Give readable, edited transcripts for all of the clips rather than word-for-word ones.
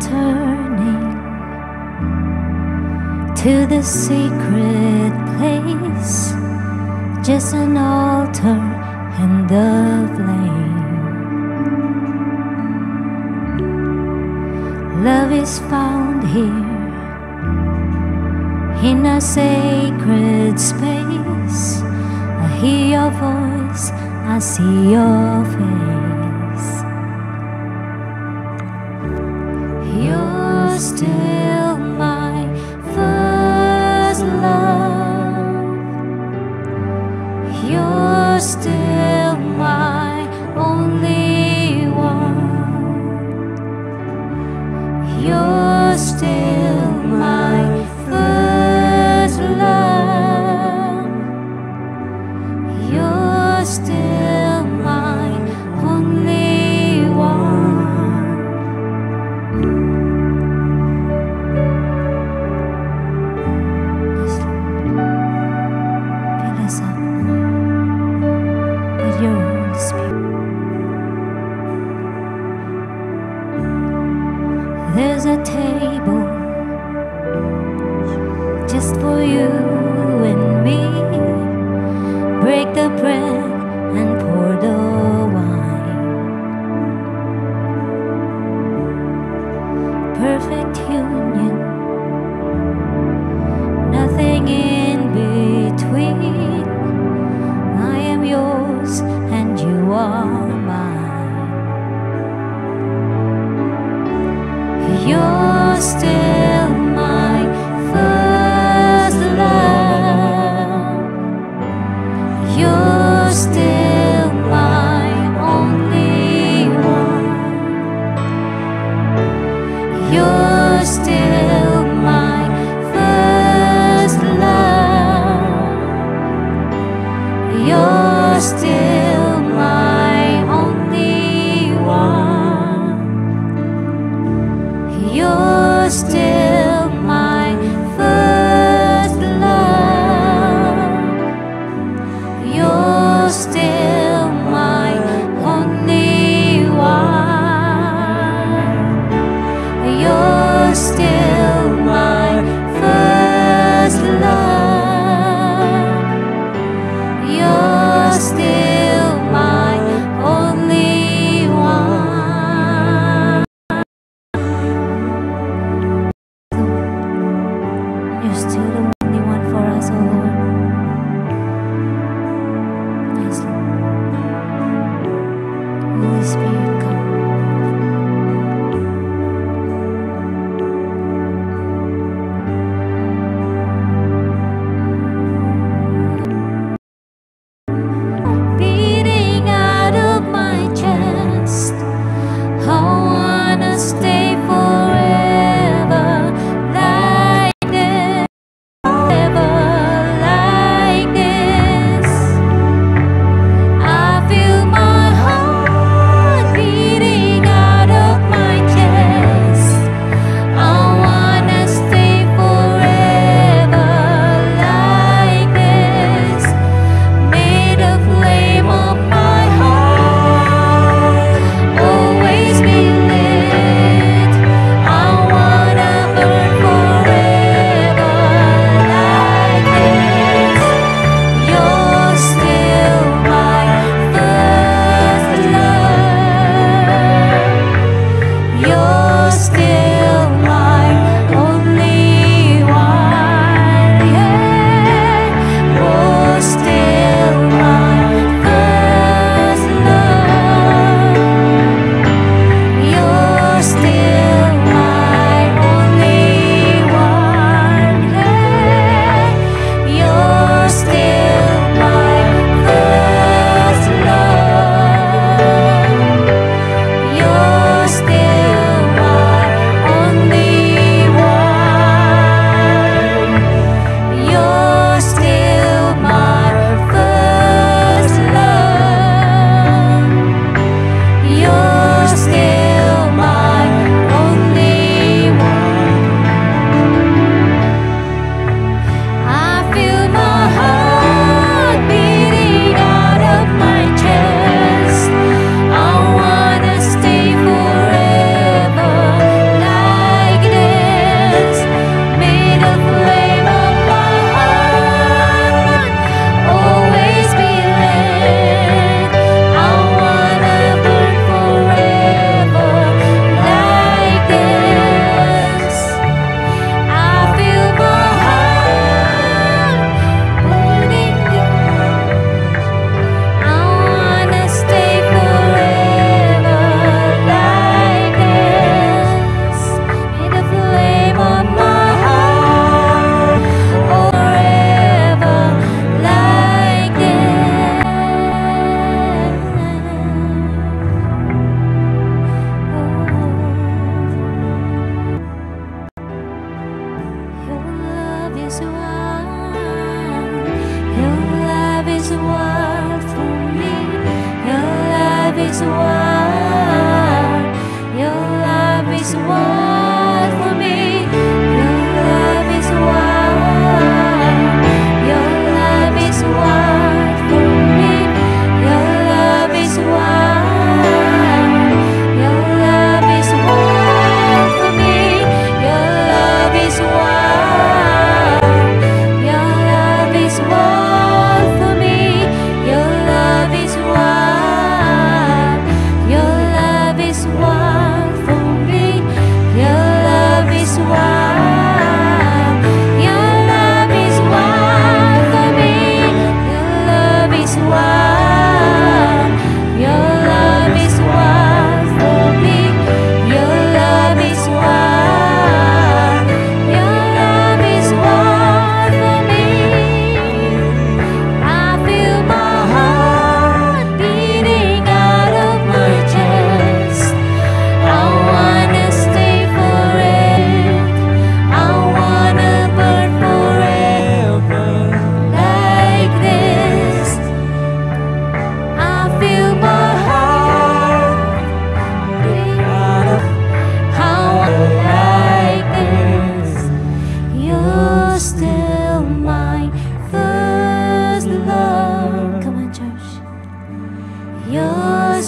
returning to the secret place, just an altar and the flame. Love is found here in a sacred space. I hear your voice, I see your face. You're still my first love. You're still my only one. You're still my first love. You're still my only one. Fill us up with your Holy Spirit. There's a table just for you and me. Break the bread and pour the wine. Perfect union, nothing in between. I am yours and you are mine. You're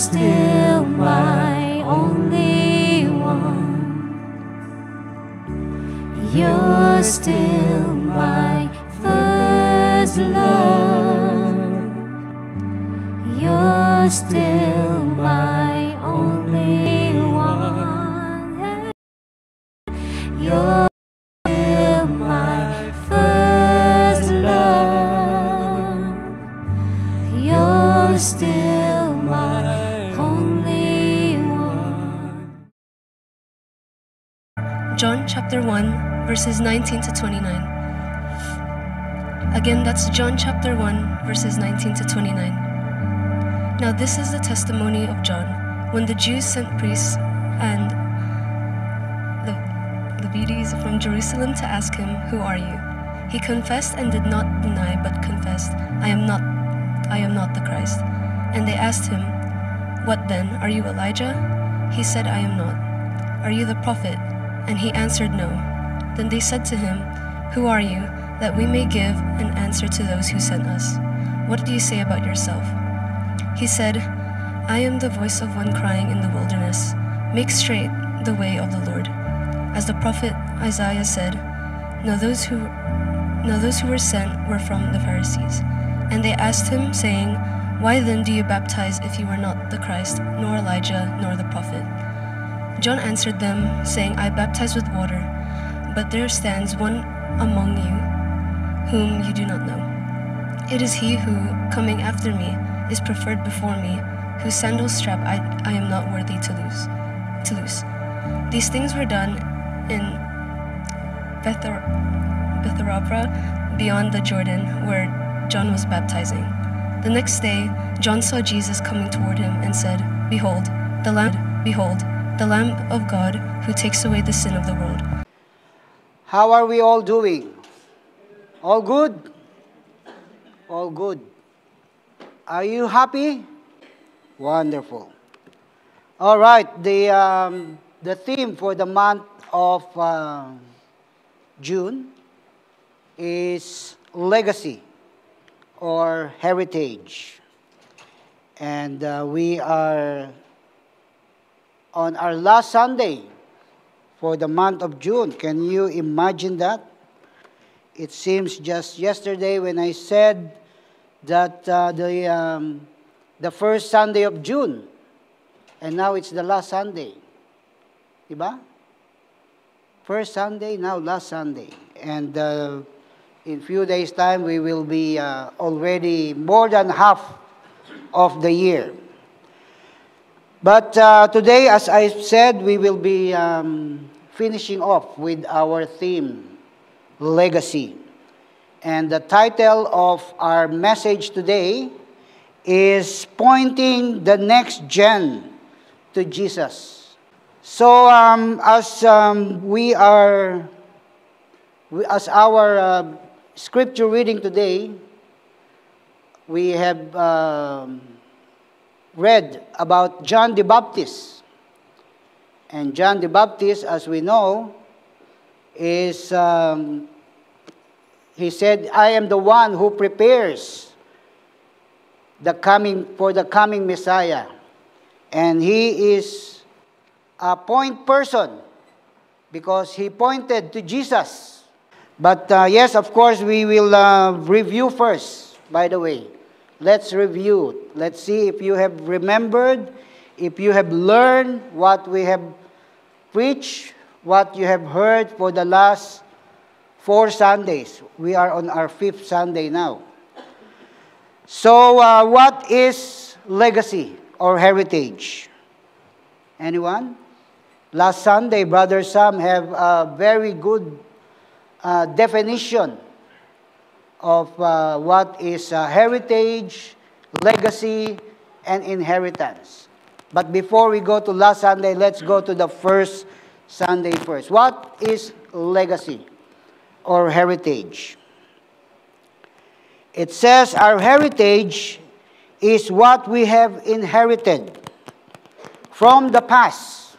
still my only one. You're still my first love. You're still my only one. You're still my first love. You're still my only one. John chapter 1, verses 19 to 29. Again, that's John chapter 1, verses 19 to 29. Now this is the testimony of John, when the Jews sent priests and Levites from Jerusalem to ask him, "Who are you?" He confessed and did not deny, but confessed, I am not the Christ." And they asked him, "What then? Are you Elijah?" He said, "I am not." "Are you the prophet?" And he answered, "No." Then they said to him, "Who are you, that we may give an answer to those who sent us? What do you say about yourself?" He said, "I am the voice of one crying in the wilderness, 'Make straight the way of the Lord.' As the prophet Isaiah said, Now those who were sent were from the Pharisees. And they asked him, saying, Why then do you baptize if you are not the Christ, nor Elijah, nor the prophet? John answered them, saying, I baptize with water, but there stands one among you whom you do not know. It is he who, coming after me, is preferred before me, whose sandal strap I am not worthy to loose. These things were done in Bethabara, beyond the Jordan, where John was baptizing. The next day, John saw Jesus coming toward him and said, Behold, the Lamb of God who takes away the sin of the world. How are we all doing? All good? All good. Are you happy? Wonderful. All right, the theme for the month of June is legacy or heritage. And we are on our last Sunday for the month of June. Can you imagine that? It seems just yesterday when I said that the first Sunday of June, and now it's the last Sunday. Diba? First Sunday, now last Sunday. And in few days' time, we will be already more than half of the year. But today, as I said, we will be finishing off with our theme, legacy. And the title of our message today is Pointing the Next Gen to Jesus. So as our scripture reading today, we have read about John the Baptist. And John the Baptist, as we know, is he said, I am the one who prepares the coming Messiah. And he is a point person because he pointed to Jesus. But yes, of course, we will review first, by the way. Let's review. Let's see if you have remembered, if you have learned what we have preached, what you have heard for the last 4 Sundays. We are on our 5th Sunday now. So, what is legacy or heritage? Anyone? Last Sunday, Brother Sam have a very good definition of what is heritage, legacy, and inheritance. But before we go to last Sunday, let's go to the first Sunday first. What is legacy or heritage? It says our heritage is what we have inherited from the past.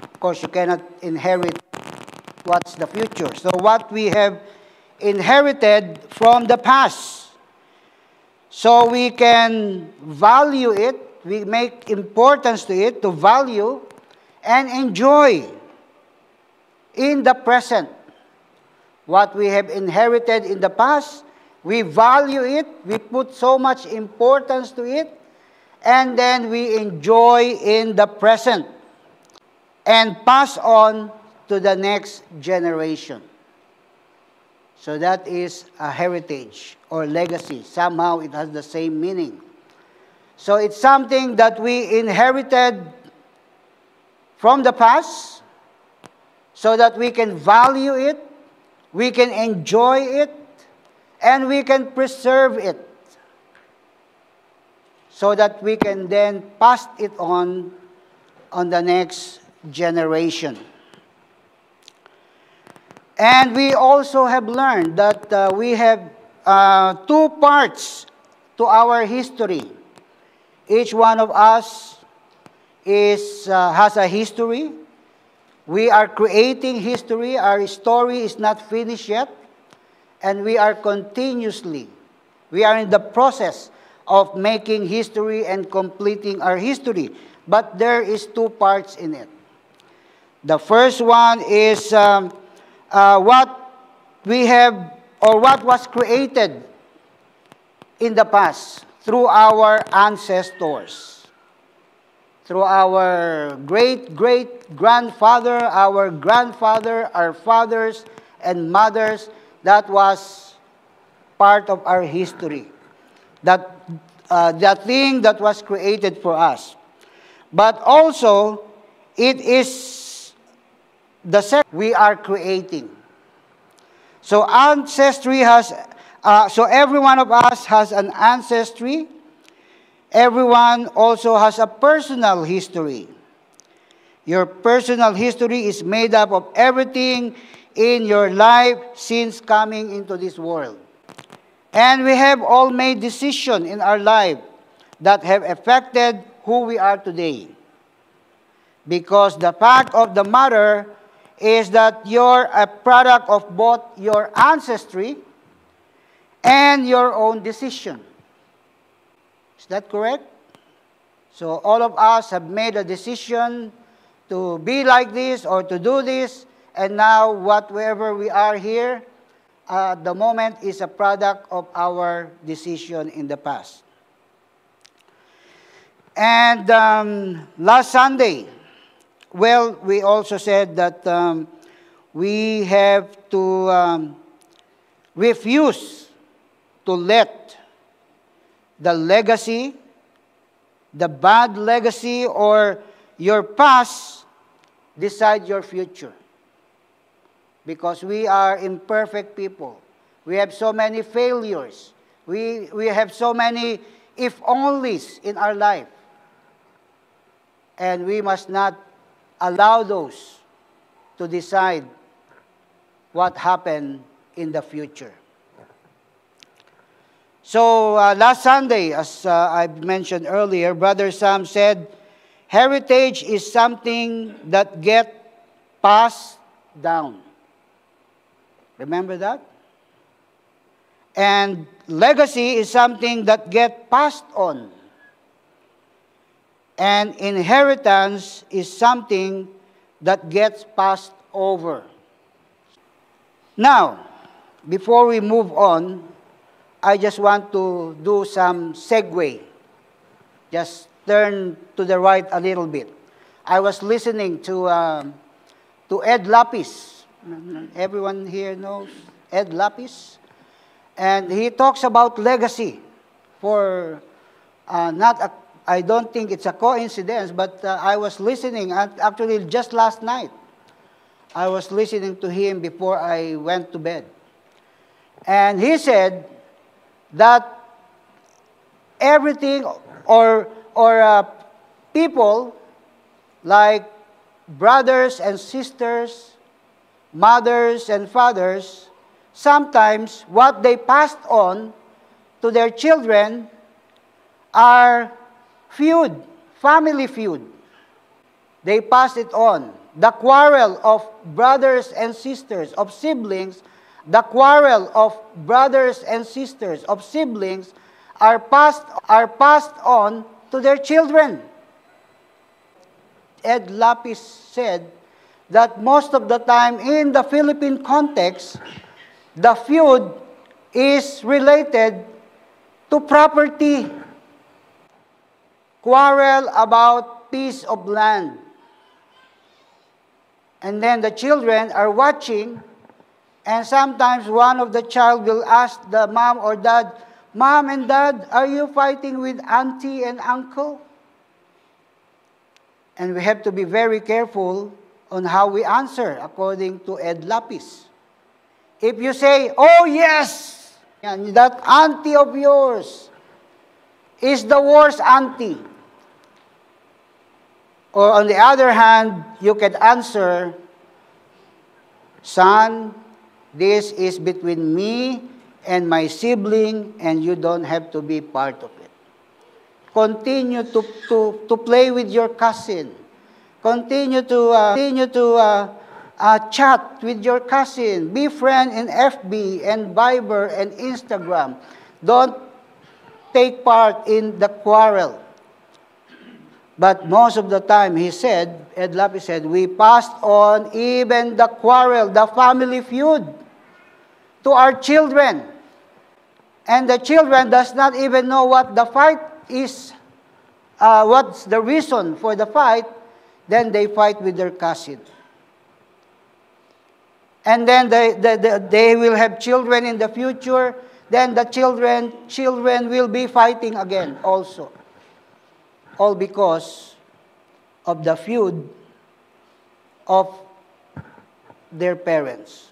Of course, you cannot inherit what's the future. So what we have inherited from the past, so we can value it we make importance to it, to value, and enjoy in the present. What we have inherited in the past, we value it, we put so much importance to it, and then we enjoy in the present and pass on to the next generation. So that is a heritage or legacy. Somehow it has the same meaning. So it's something that we inherited from the past so that we can value it, we can enjoy it, and we can preserve it so that we can then pass it on the next generation. And we also have learned that we have two parts to our history. Each one of us has a history. We are creating history. Our story is not finished yet. And we are we are in the process of making history and completing our history. But there is two parts in it. The first one is what we have, or what was created in the past through our ancestors, through our great-great-grandfather, our grandfather, our fathers and mothers. That was part of our history. That thing that was created for us. But also, it is the second we are creating. So ancestry has, so every one of us has an ancestry. Everyone also has a personal history. Your personal history is made up of everything in your life since coming into this world. And we have all made decisions in our life that have affected who we are today. Because the fact of the matter is that you're a product of both your ancestry and your own decision. Is that correct? So all of us have made a decision to be like this or to do this, and now whatever we are here at the moment is a product of our decision in the past. And last Sunday, well, we also said that we have to refuse to let the legacy, the bad legacy, or your past decide your future. Because we are imperfect people. We have so many failures. We have so many if-onlys in our life. And we must not allow those to decide what happened in the future. So last Sunday, as I mentioned earlier, Brother Sam said, heritage is something that gets passed down. Remember that? And legacy is something that gets passed on. And inheritance is something that gets passed over. Now, before we move on, I just want to do some segue. Just turn to the right a little bit. I was listening to Ed Lapis. Everyone here knows Ed Lapis. And he talks about legacy for I don't think it's a coincidence, but I was listening, actually just last night, I was listening to him before I went to bed. And he said that everything or people like brothers and sisters, mothers and fathers, sometimes what they passed on to their children are feud, family feud. They pass it on. The quarrel of brothers and sisters, of siblings, the quarrel of brothers and sisters, of siblings are passed on to their children. Ed Lapis said that most of the time in the Philippine context, the feud is related to property. Quarrel about piece of land. And then the children are watching, and sometimes one of the child will ask the mom or dad, "Mom and Dad, are you fighting with auntie and uncle?" And we have to be very careful on how we answer, according to Ed Lapis. If you say, "Oh yes, that auntie of yours is the worst auntie," or on the other hand, you can answer, "Son, this is between me and my sibling, and you don't have to be part of it. Continue to play with your cousin. Continue to chat with your cousin. Be friend in FB and Viber and Instagram. Don't take part in the quarrel." But most of the time, he said, Ed Lapis said, we passed on even the quarrel, the family feud, to our children. And the children does not even know what the fight is, what's the reason for the fight. Then they fight with their cousin. And then they will have children in the future. Then the children will be fighting again also. All because of the feud of their parents.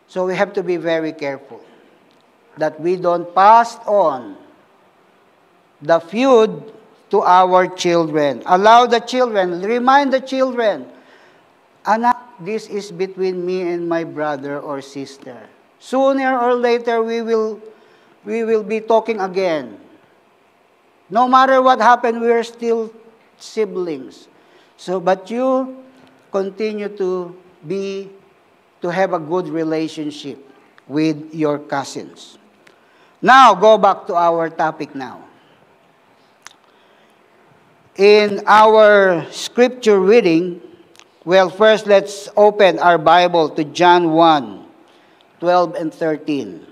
So we have to be very careful that we don't pass on the feud to our children. Allow the children, remind the children, "Anak, this is between me and my brother or sister. Sooner or later, we will be talking again. No matter what happened, we are still siblings. So, but you continue to have a good relationship with your cousins." Now, go back to our topic now. In our scripture reading, well, first let's open our Bible to John 1, 12 and 13.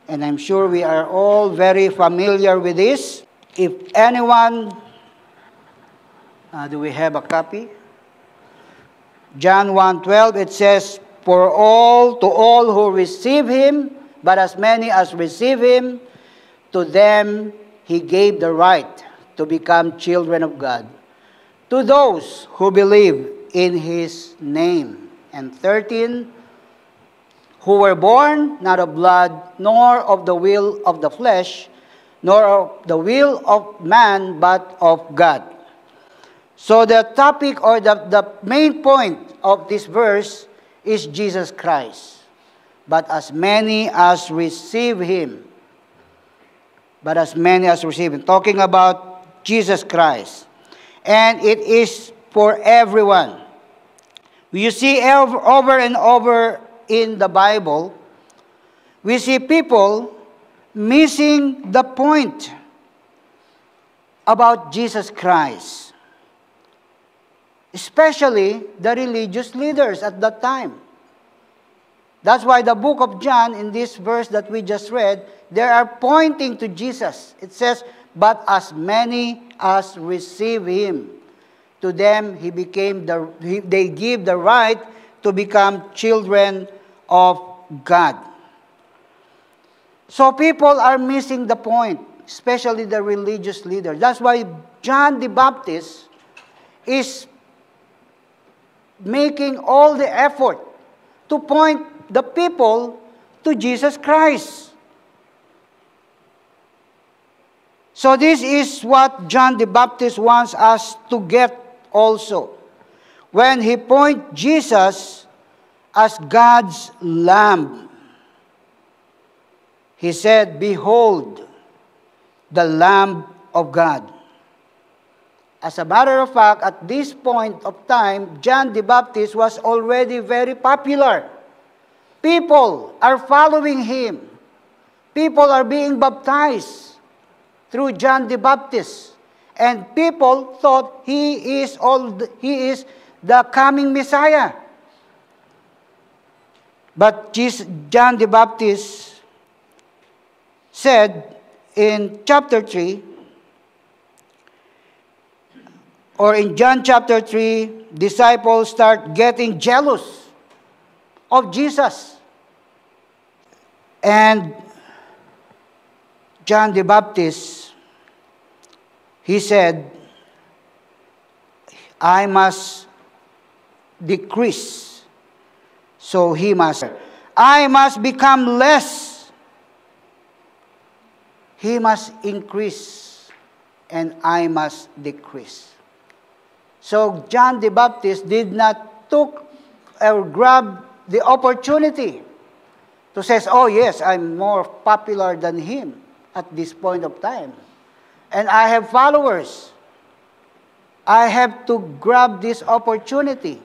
And I'm sure we are all very familiar with this. If anyone, do we have a copy? John 1:12, it says, to all who receive him, but as many as receive him, to them he gave the right to become children of God, to those who believe in his name. And 13, who were born not of blood, nor of the will of the flesh, nor of the will of man, but of God. So the topic or the main point of this verse is Jesus Christ. But as many as receive him. But as many as receive him. Talking about Jesus Christ. And it is for everyone. You see over and over in the Bible, we see people missing the point about Jesus Christ. Especially the religious leaders at that time. That's why the book of John, in this verse that we just read, they are pointing to Jesus. It says, but as many as receive him, to them they give the right to become children of God. So people are missing the point, especially the religious leaders. That's why John the Baptist is making all the effort to point the people to Jesus Christ. So this is what John the Baptist wants us to get also. When he points Jesus as God's Lamb, he said, behold, the Lamb of God. As a matter of fact, at this point of time, John the Baptist was already very popular. People are following him. People are being baptized through John the Baptist. And people thought he is the coming Messiah. But John the Baptist said in chapter 3, or in John chapter 3, disciples start getting jealous of Jesus. And John the Baptist, he said, I must decrease, so he must. I must become less, he must increase, and I must decrease. So John the Baptist did not took or grab the opportunity to say, oh yes, I'm more popular than him at this point of time. And I have followers. I have to grab this opportunity.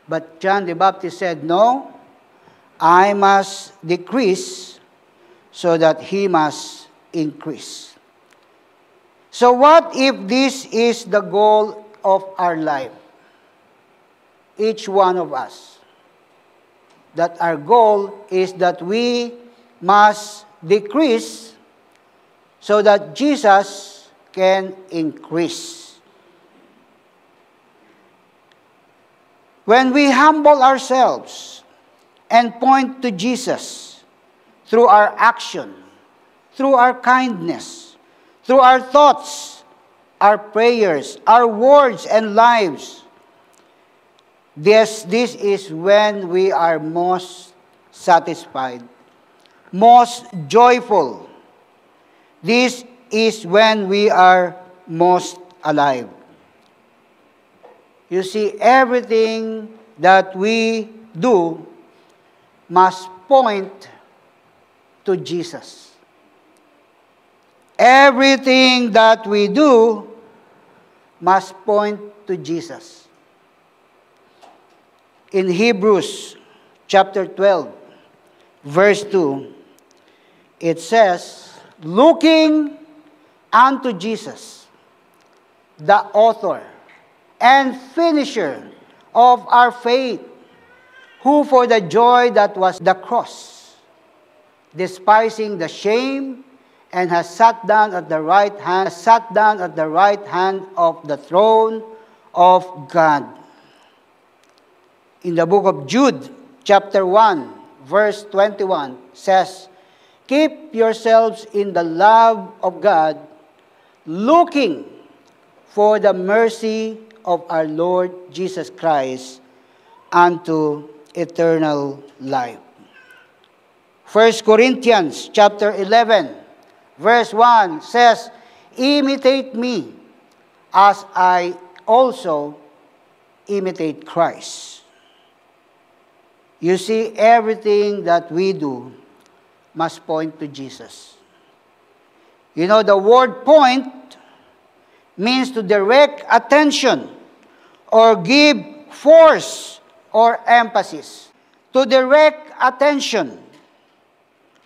But John the Baptist said, no, I must decrease so that he must increase. So what if this is the goal of our life? Each one of us. That our goal is that we must decrease so that Jesus can increase. When we humble ourselves and point to Jesus through our action, through our kindness, through our thoughts, our prayers, our words and lives, this is when we are most satisfied, most joyful. This is when we are most alive. You see, everything that we do must point to Jesus. Everything that we do must point to Jesus. In Hebrews chapter 12, verse 2, it says, looking unto Jesus, the author and finisher of our faith, who for the joy that was the cross, despising the shame, and has sat down at the right hand of the throne of God. In the book of Jude, chapter 1, verse 21, says, keep yourselves in the love of God, looking for the mercy of our Lord Jesus Christ unto eternal life. 1 Corinthians chapter 11, verse 1 says, imitate me as I also imitate Christ. You see, everything that we do must point to Jesus. You know, the word point means to direct attention or give force or emphasis. To direct attention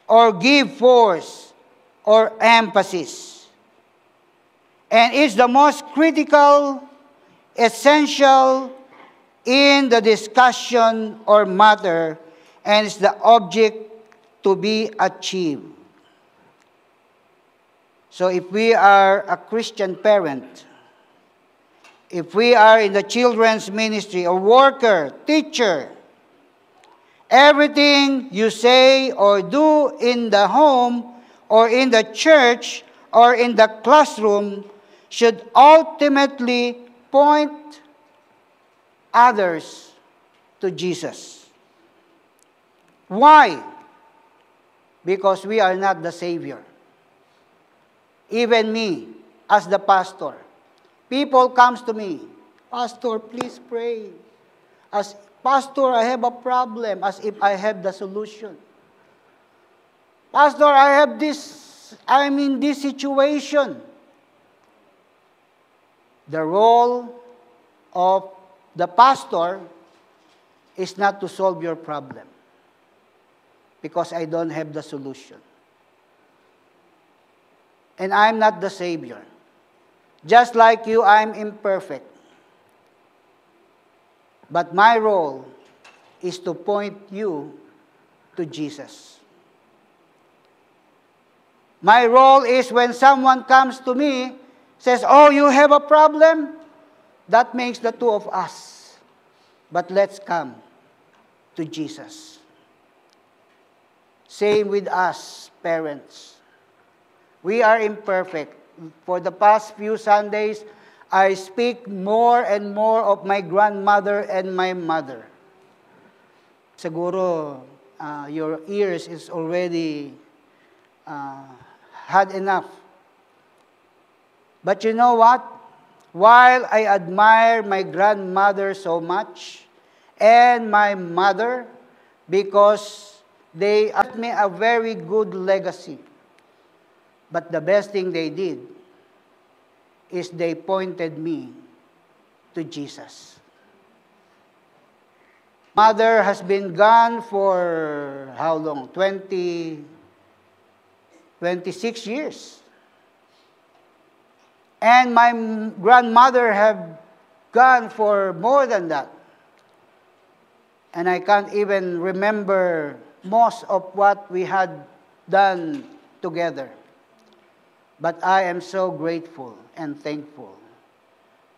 or give force or emphasis. And it's the most critical, essential in the discussion or matter, and it's the object to be achieved. So if we are a Christian parent, if we are in the children's ministry, a worker, teacher, everything you say or do in the home or in the church or in the classroom should ultimately point others to Jesus. Why? Because we are not the Savior. Even me, as the pastor, people comes to me, Pastor, please pray. As Pastor, I have a problem, as if I have the solution. Pastor, I'm in this situation. The role of the pastor is not to solve your problem, because I don't have the solution. and I'm not the Savior. Just like you, I'm imperfect. But my role is to point you to Jesus. My role is when someone comes to me, says, oh, you have a problem? That makes the two of us. But let's come to Jesus. Same with us, parents. We are imperfect. For the past few Sundays, I speak more and more of my grandmother and my mother. Siguro, your ears is already had enough. But you know what? While I admire my grandmother so much and my mother, because they left me a very good legacy. But the best thing they did is they pointed me to Jesus. Mother has been gone for how long? 26 years. And my grandmother have gone for more than that. And I can't even remember most of what we had done together. But I am so grateful and thankful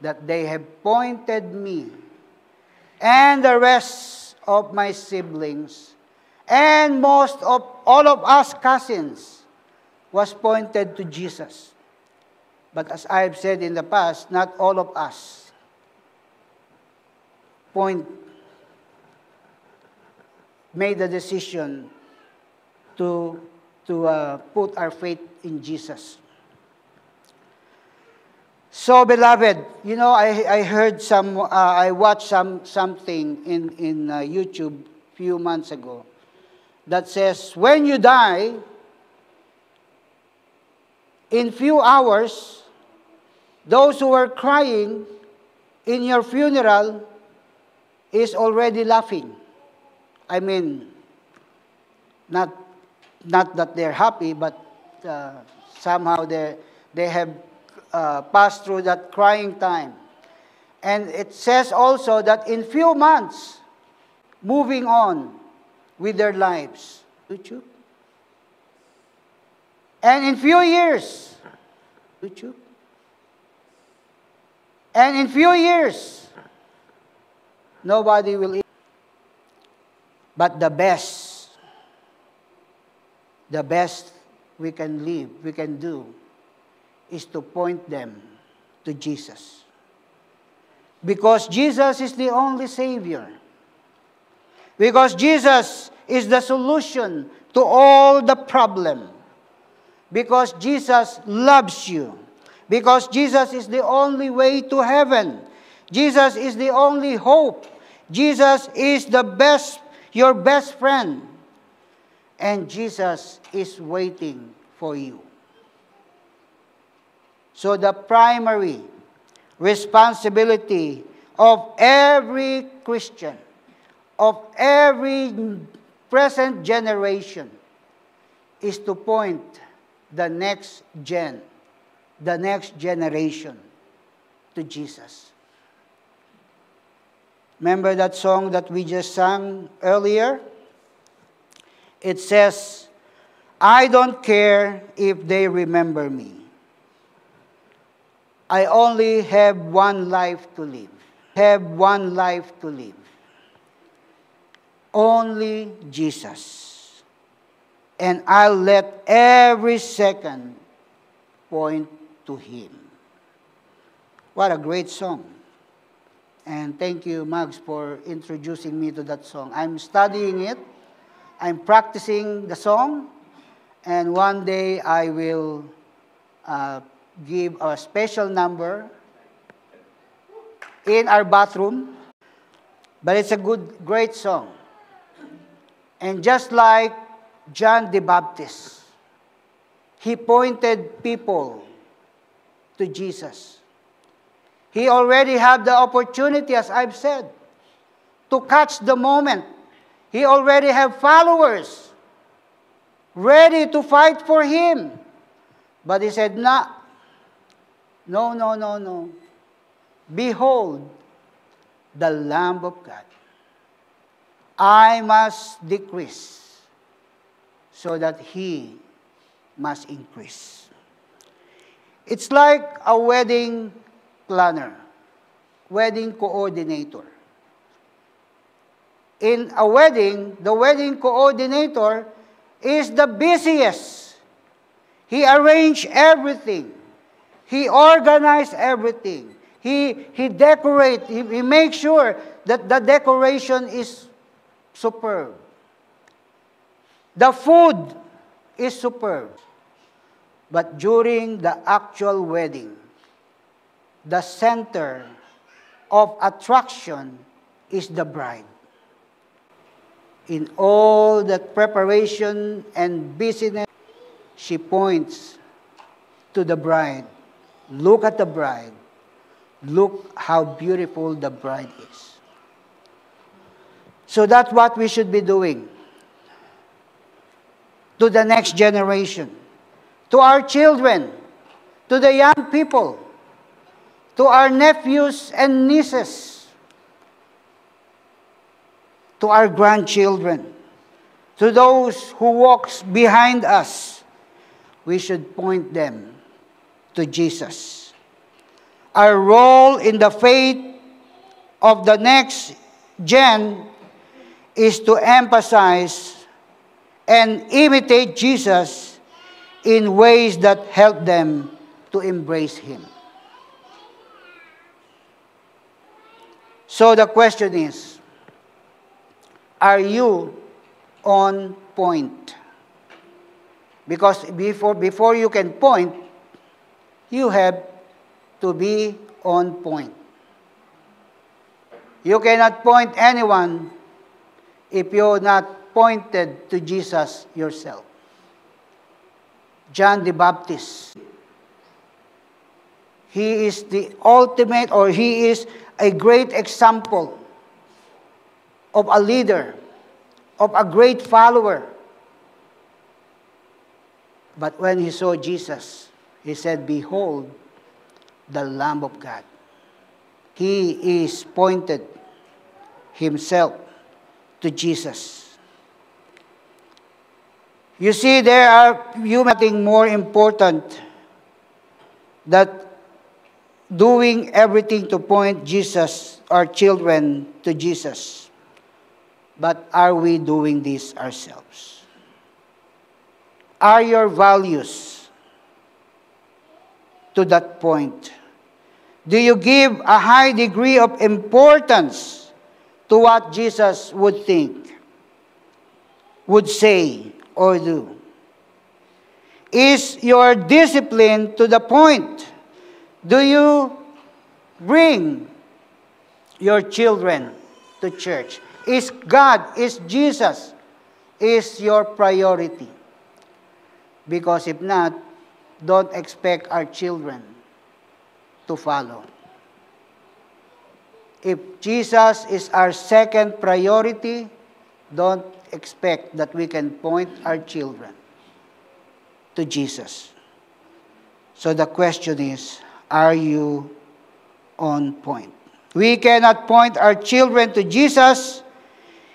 that they have pointed me and the rest of my siblings and most of all of us cousins was pointed to Jesus. But as I've said in the past, not all of us made the decision to put our faith in Jesus. So, beloved, you know, I heard I watched something in YouTube a few months ago that says, when you die, in few hours, those who were crying in your funeral is already laughing. I mean, not that they're happy, but somehow they have passed through that crying time. And it says also that in few months, moving on with their lives. YouTube. And in few years, YouTube. And in few years, nobody will eat. But the best we can do, is to point them to Jesus. Because Jesus is the only Savior. Because Jesus is the solution to all the problem. Because Jesus loves you. Because Jesus is the only way to heaven. Jesus is the only hope. Jesus is your best friend. And Jesus is waiting for you. So the primary responsibility of every Christian, of every present generation, is to point the next generation to Jesus. Remember that song that we just sang earlier? It says, I don't care if they remember me. I only have one life to live. Only Jesus. And I'll let every second point to Him. What a great song. And thank you, Mags, for introducing me to that song. I'm studying it. I'm practicing the song. And one day I will give a special number in our bathroom. But it's a great song. And just like John the Baptist, he pointed people to Jesus. He already had the opportunity, as I've said, to catch the moment. He already have followers ready to fight for him. But he said, no, no, no, no, no. Behold, the Lamb of God. I must decrease so that he must increase. It's like a wedding planner, wedding coordinator. In a wedding, the wedding coordinator is the busiest. He arranged everything. He organized everything. He decorates. He makes sure that the decoration is superb. The food is superb. But during the actual wedding, the center of attraction is the bride. In all that preparation and busyness, she points to the bride. Look at the bride. Look how beautiful the bride is. So that's what we should be doing to the next generation, to our children, to the young people, to our nephews and nieces, to our grandchildren, to those who walks behind us. We should point them to Jesus. Our role in the faith of the next gen is to emphasize and imitate Jesus in ways that help them to embrace Him. So the question is, are you on point? Because before you can point, you have to be on point. You cannot point anyone if you're not pointed to Jesus yourself. John the Baptist, he is the ultimate, or he is a great example of a leader, of a great follower. But when he saw Jesus, he said, behold, the Lamb of God. He is pointed himself to Jesus. You see, there are nothing more important than doing everything to point Jesus, our children, to Jesus. But are we doing this ourselves? Are your values to that point? Do you give a high degree of importance to what Jesus would think, would say, or do? Is your discipline to the point? Do you bring your children to church? Is God, is Jesus, is your priority? Because if not, don't expect our children to follow. If Jesus is our second priority, don't expect that we can point our children to Jesus. So the question is, are you on point? We cannot point our children to Jesus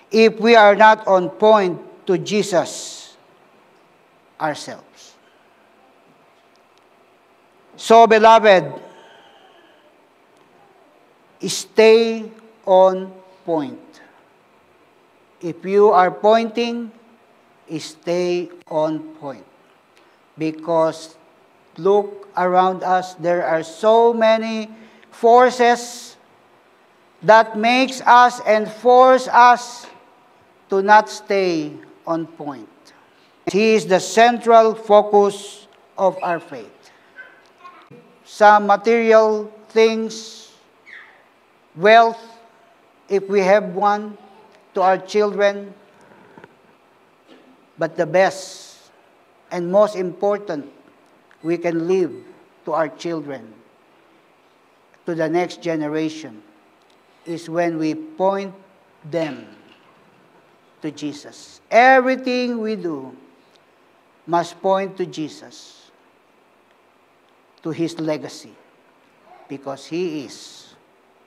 if we are not on point to Jesus ourselves. So, beloved, stay on point. If you are pointing, stay on point. Because look around us, there are so many forces that makes us and force us to not stay on point. He is the central focus of our faith. Some material things, wealth, if we have one, to our children. But the best and most important we can leave to our children, to the next generation, is when we point them to Jesus. Everything we do must point to Jesus. to His legacy, because He is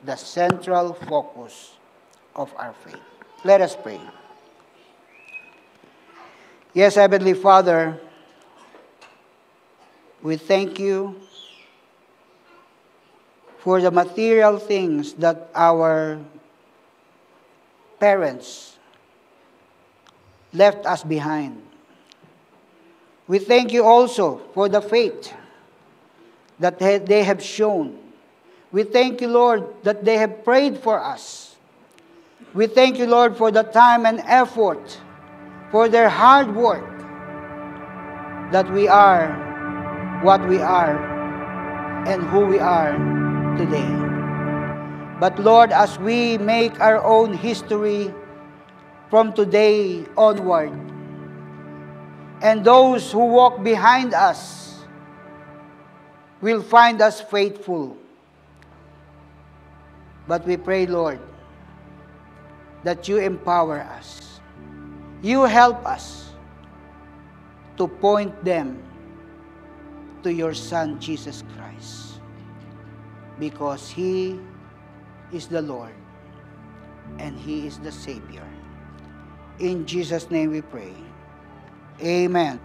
the central focus of our faith. Let us pray. Yes, Heavenly Father, we thank You for the material things that our parents left us behind. We thank You also for the faith that they have shown. We thank You, Lord, that they have prayed for us. We thank You, Lord, for the time and effort, for their hard work, that we are what we are and who we are today. But Lord, as we make our own history from today onward, and those who walk behind us will find us faithful. But we pray, Lord, that You empower us. You help us to point them to Your Son, Jesus Christ, because He is the Lord and He is the Savior. In Jesus' name we pray. Amen.